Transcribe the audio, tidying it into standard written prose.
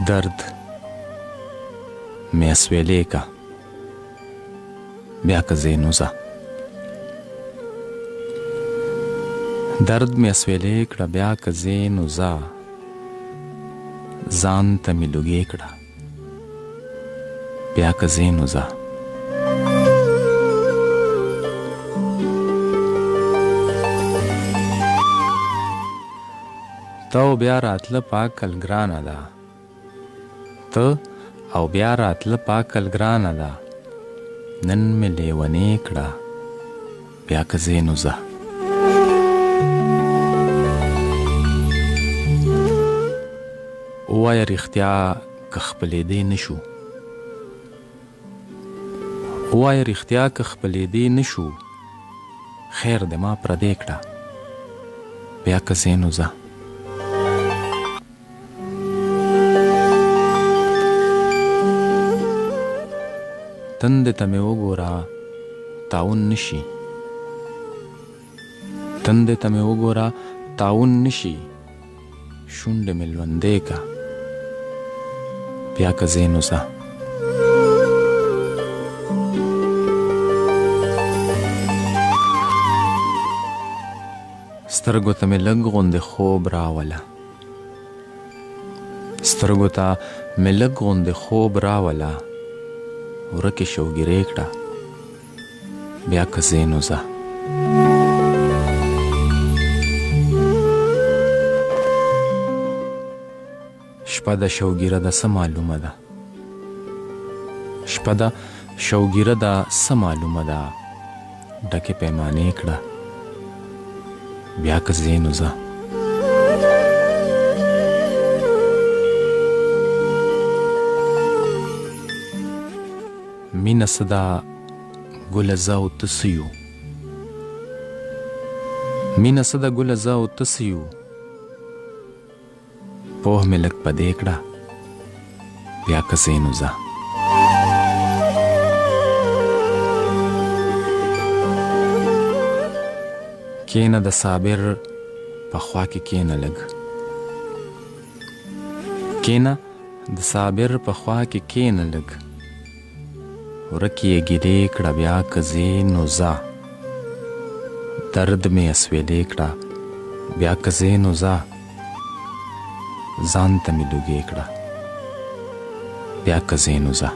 दर्द مې اسویلې کا بیا که زینو ځه درد مې اسویلې کړه بیا که زینو ځه ځان ته مې لوګې کړه بیا که زینو ځه ته او بیا راتله پاکل ګرانه ده ته او بیا راتله پاکل ګرانه ده نن مې لیونې کړه بیا که زینو ځه ووایه رښتیا که خپلېدی نه شو ووایه رښتیا که خپلېدی نه شو خیر د ما پردې کړه بیا که زینو ځه تندې ته مې وګوره تعاون نشي تندې ته مې وګوره تعاون نشي شونډې مې لوندې که بیا که زینو ځه سترګو ته مې لږ غوندې خوب راوله سترګو ته مې لږ غوندې خوب راوله ورکې شوګیرې کړه بیا که زینو ځه شپه د شوګیره ده څه معلومه ده شپه د شوګیره ده څه معلومه ده ډکې پیمانې کړه بیا که زینو ځه مینه څه ده ګله زه او ته څه یو مینه څه ده ګله زه او ته څه یو پوه مې لږ په دې کړه بیا که زینو ځه کینه د صابر په خوا کې کینه لږ کینه د صابر په خوا کې کینه لږ ورکې یې ګیلې کړه بیا که زینو ځه درد مې اسویلې کړه بیا که زینو ځه ځان ته مې لوګې کړه بیا که زینو ځه